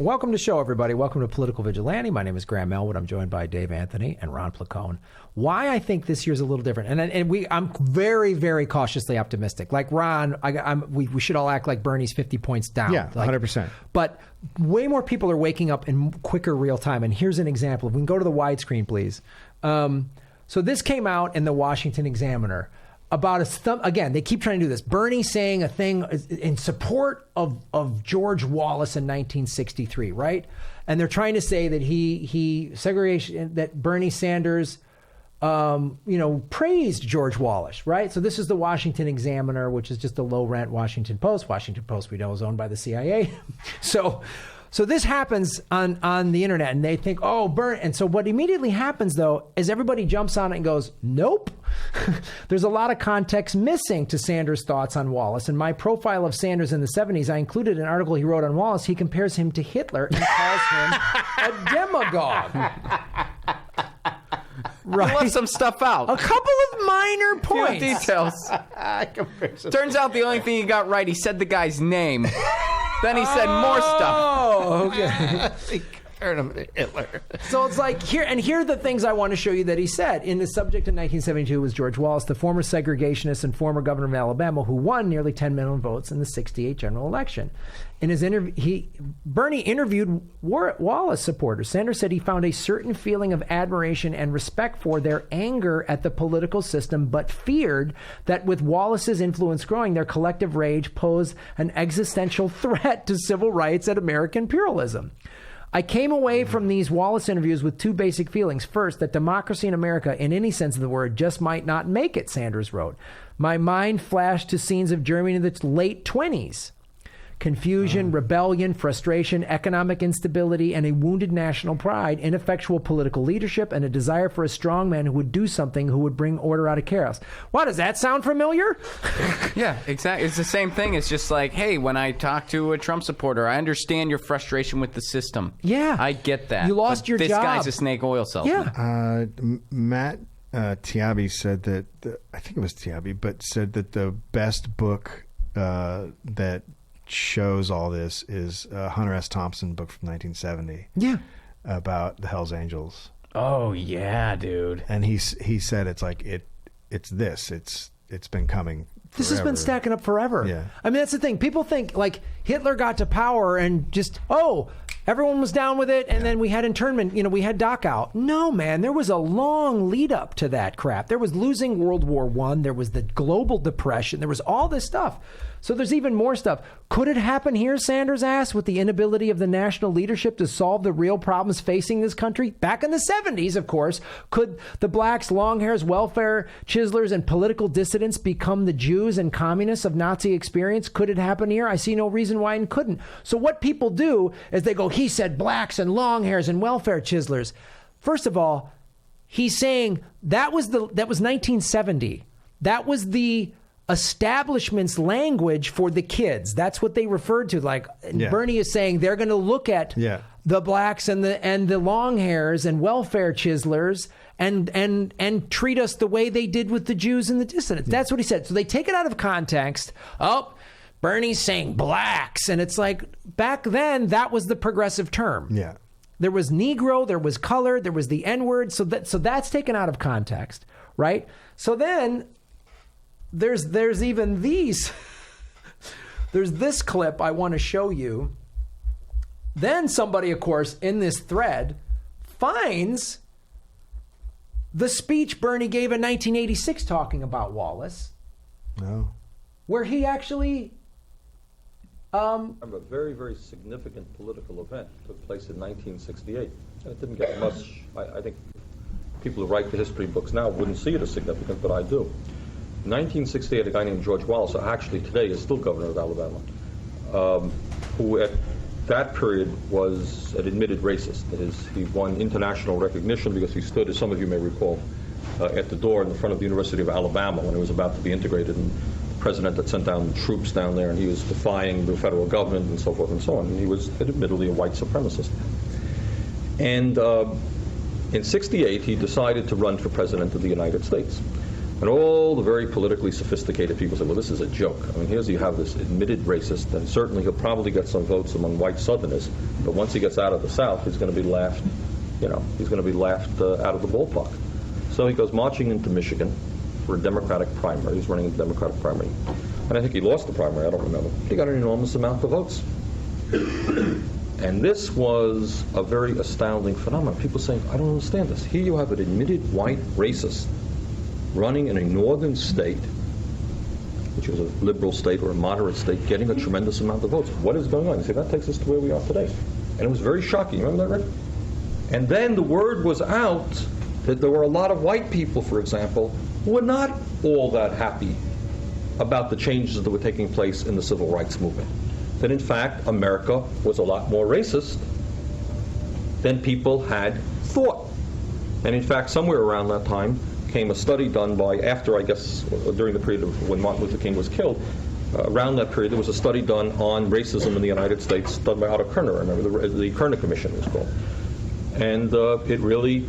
Welcome to the show, everybody. Welcome to Political Vigilante. My name is Graham Elwood. I'm joined by Dave Anthony and Ron Placone. Why I think this year's a little different, I'm very, very cautiously optimistic. Like Ron, we should all act like Bernie's 50 points down. Yeah, 100%. But way more people are waking up in quicker real time. And here's an example. If we can go to the widescreen, please. So this came out in the Washington Examiner. About again, they keep trying to do this. Bernie saying a thing in support of George Wallace in 1963, right? And they're trying to say that that Bernie Sanders, praised George Wallace, right? So this is the Washington Examiner, which is just a low-rent Washington Post. Washington Post, we know, is owned by the CIA. So this happens on the internet, and they think, oh, Bernie. And so what immediately happens, though, is everybody jumps on it and goes, nope. There's a lot of context missing to Sanders' thoughts on Wallace. In my profile of Sanders in the 70s, I included an article he wrote on Wallace. He compares him to Hitler and calls him a demagogue. Right. Left some stuff out. A couple of minor points. Few details. Turns out the only thing he got right, he said the guy's name. Then he said more stuff. Oh, okay. Hitler. So it's like, here are the things I want to show you that he said. In the subject in 1972 was George Wallace, the former segregationist and former governor of Alabama, who won nearly 10 million votes in the 68 general election. In his interview, Bernie interviewed Wallace supporters. Sanders said he found a certain feeling of admiration and respect for their anger at the political system, but feared that with Wallace's influence growing, their collective rage posed an existential threat to civil rights and American pluralism. I came away from these Wallace interviews with two basic feelings. First, that democracy in America, in any sense of the word, just might not make it, Sanders wrote. My mind flashed to scenes of Germany in its late 20s. Confusion, rebellion, frustration, economic instability, and a wounded national pride, ineffectual political leadership, and a desire for a strong man who would do something who would bring order out of chaos. Why, does that sound familiar? Yeah, exactly. It's the same thing. It's just like, hey, when I talk to a Trump supporter, I understand your frustration with the system. Yeah. I get that. You lost your job. This guy's a snake oil salesman. Yeah. Matt Tiabi said that, I think it was Tiabi, but said that the best book that shows all this is Hunter S. Thompson book from 1970. Yeah. About the Hells Angels. Oh yeah, dude. And he said it's like it's been coming forever. This has been stacking up forever. Yeah. I mean, that's the thing. People think like Hitler got to power and just, everyone was down with it, and then we had internment, we had Dachau. No, man, there was a long lead up to that crap. There was losing World War I, there was the global depression, there was all this stuff. So there's even more stuff. Could it happen here, Sanders asked, with the inability of the national leadership to solve the real problems facing this country? Back in the 70s, of course, could the blacks, long hairs, welfare chiselers, and political dissidents become the Jews and communists of Nazi experience? Could it happen here? I see no reason why it couldn't. So what people do is they go, he said blacks and long hairs and welfare chiselers. First of all, he's saying that was 1970. That was the establishment's language for the kids. That's what they referred to. Like Bernie is saying, they're going to look at the blacks and the long hairs and welfare chiselers and treat us the way they did with the Jews and the dissidents. That's what he said. So they take it out of context. Oh, Bernie's saying blacks, and it's like back then that was the progressive term. Yeah. There was Negro, there was color, there was the N-word. So that's taken out of context, right? So then there's even these. There's this clip I want to show you. Then somebody, of course, in this thread finds the speech Bernie gave in 1986 talking about Wallace. No. Where he actually A very, very significant political event took place in 1968. And it didn't get much. I think people who write the history books now wouldn't see it as significant, but I do. In 1968, a guy named George Wallace, actually today is still governor of Alabama, who at that period was an admitted racist. That is, he won international recognition because he stood, as some of you may recall, at the door in the front of the University of Alabama when it was about to be integrated, and the president had sent down troops down there, and he was defying the federal government and so forth and so on. And he was admittedly a white supremacist. And in '68, he decided to run for president of the United States. And all the very politically sophisticated people say, well, this is a joke. I mean, you have this admitted racist, and certainly he'll probably get some votes among white Southerners, but once he gets out of the South, he's going to be laughed, he's going to be laughed out of the ballpark. So he goes marching into Michigan for a Democratic primary. He's running a Democratic primary. And I think he lost the primary, I don't remember. He got an enormous amount of votes. And this was a very astounding phenomenon. People saying, I don't understand this. Here you have an admitted white racist running in a northern state, which was a liberal state or a moderate state, getting a tremendous amount of votes. What is going on? You say, that takes us to where we are today. And it was very shocking. Remember that, Rick? And then the word was out that there were a lot of white people, for example, who were not all that happy about the changes that were taking place in the civil rights movement. That in fact, America was a lot more racist than people had thought. And in fact, somewhere around that time came a study done by, during the period of when Martin Luther King was killed, around that period there was a study done on racism in the United States done by Kerner. I remember the Kerner Commission was called. And it really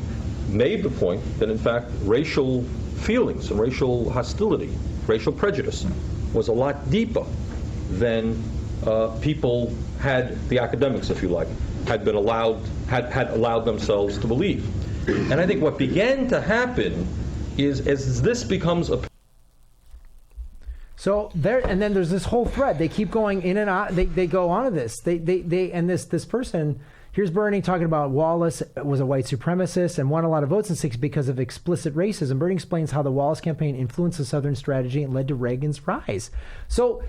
made the point that in fact racial feelings and racial hostility, racial prejudice was a lot deeper than people had, the academics if you like, had allowed themselves to believe. And I think what began to happen is as this becomes a So there, and then there's this whole thread. They keep going in and out. They go on to this. This person. Here's Bernie talking about Wallace was a white supremacist and won a lot of votes in 60 because of explicit racism. Bernie explains how the Wallace campaign influenced the Southern strategy and led to Reagan's rise. So,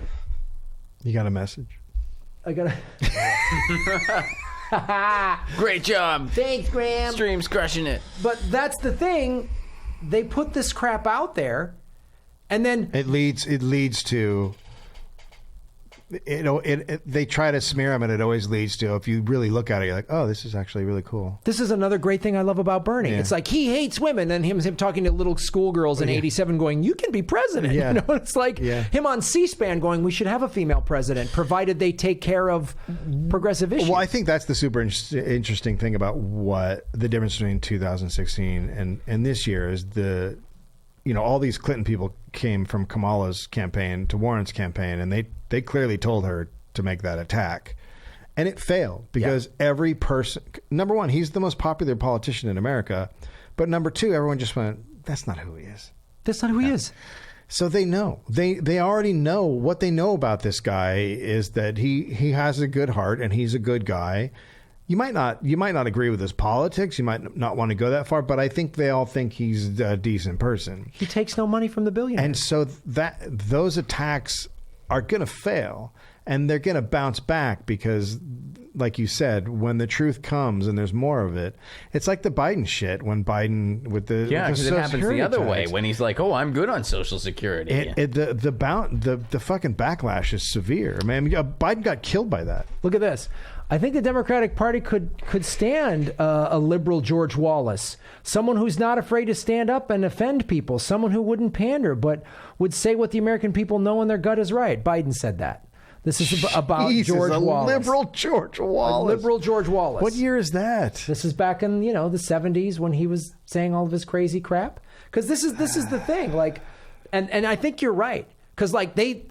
you got a message? I got Great job. Thanks, Graham. Stream's crushing it. But that's the thing. They put this crap out there, and then it leads to. They try to smear him, and it always leads to, if you really look at it, you're like, oh, this is actually really cool. This is another great thing I love about Bernie. Yeah. It's like he hates women, and him talking to little schoolgirls in '87 going, you can be president. Yeah. It's like him on C-SPAN going, we should have a female president, provided they take care of progressive issues. Well, I think that's the super interesting thing about what the difference between 2016 and this year is all these Clinton people came from Kamala's campaign to Warren's campaign, and they clearly told her to make that attack. And it failed because every person, number one, he's the most popular politician in America. But number two, everyone just went, that's not who he is. That's not who he is. So they know. They already know. What they know about this guy is that he has a good heart and he's a good guy. You might not agree with his politics. You might not want to go that far, but I think they all think he's a decent person. He takes no money from the billionaires. And so those attacks are going to fail, and they're going to bounce back because, like you said, when the truth comes and there's more of it, it's like the Biden shit. When Biden with the because it happens the other way when he's like, "Oh, I'm good on Social Security." The fucking backlash is severe. Man, Biden got killed by that. Look at this. I think the Democratic Party could stand a liberal George Wallace, someone who's not afraid to stand up and offend people, someone who wouldn't pander but would say what the American people know in their gut is right. Biden said that. This is about George Wallace. Liberal George Wallace. A liberal George Wallace. What year is that? This is back in the 70s when he was saying all of his crazy crap. Because this is the thing. Like, and I think you're right. Because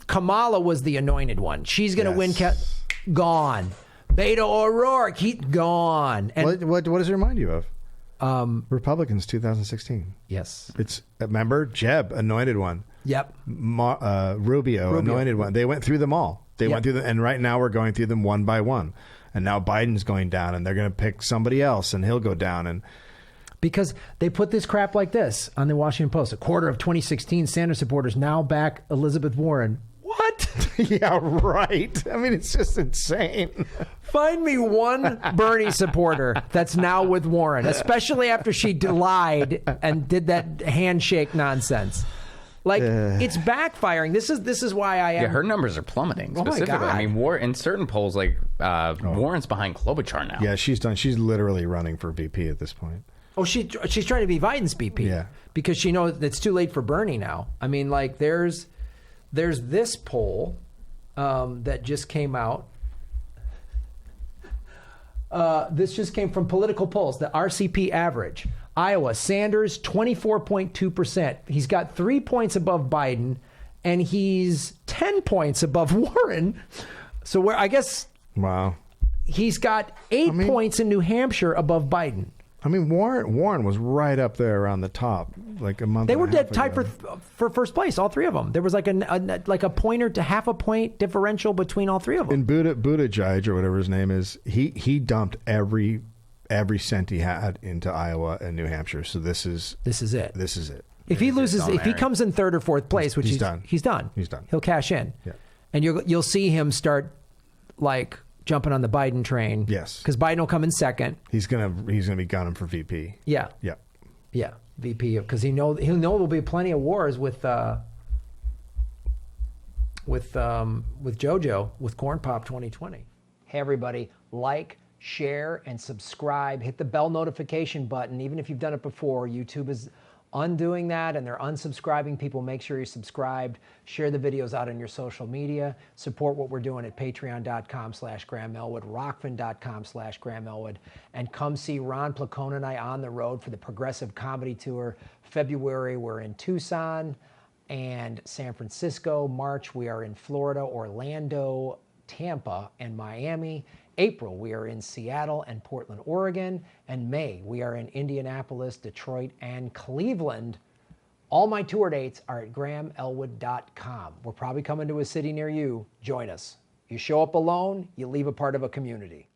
Kamala was the anointed one. She's going to win. Gone. Beto O'Rourke, he's gone. And what does it remind you of? Republicans 2016. Yes. It's, remember, Jeb, anointed one. Yep. Rubio, anointed one. They went through them all. They went through them, and right now we're going through them one by one. And now Biden's going down, and they're going to pick somebody else, and he'll go down. And because they put this crap like this on the Washington Post. A quarter of 2016 Sanders supporters now back Elizabeth Warren. What? Yeah, right. I mean, it's just insane. Find me one Bernie supporter that's now with Warren, especially after she lied and did that handshake nonsense. Like, it's backfiring. This is why I am. Yeah, her numbers are plummeting. Specifically, oh my God. I mean, in certain polls, like Warren's behind Klobuchar now. Yeah, she's literally running for VP at this point. Oh, she's trying to be Biden's VP. Yeah, because she knows it's too late for Bernie now. I mean, like there's this poll that just came out. This just came from Political Polls, the RCP average. Iowa, Sanders, 24.2%. He's got 3 points above Biden, and he's 10 points above Warren. So where I guess Wow. he's got 8 points in New Hampshire above Biden. I mean, Warren was right up there around the top like a month. They were and a half dead tied ago. for first place, all three of them. There was like a point or to half a point differential between all three of them. And Buttigieg, or whatever his name is, he dumped every cent he had into Iowa and New Hampshire. So this is it. This is it. If he loses, if he comes in third or fourth place, which he's done. He's done. He's done. He'll cash in. Yeah. And you'll see him start like jumping on the Biden train. Yes. Because Biden will come in second. He's gonna be gunning for VP. Yeah. Yeah. Yeah. VP, because he'll know there'll be plenty of wars with JoJo with Corn Pop 2020. Hey everybody, like, share, and subscribe. Hit the bell notification button. Even if you've done it before, YouTube is undoing that and they're unsubscribing people. Make sure you're subscribed. Share the videos out on your social media. Support what we're doing at patreon.com/Graham Elwood, rockfin.com/Graham Elwood, and come see Ron Placone and I on the road for the Progressive Comedy Tour. February, we're in Tucson and San Francisco. March, we are in Florida, Orlando, Tampa, and Miami. April, we are in Seattle and Portland, Oregon. And May, we are in Indianapolis, Detroit, and Cleveland. All my tour dates are at grahamelwood.com. We're probably coming to a city near you. Join us. You show up alone, you leave a part of a community.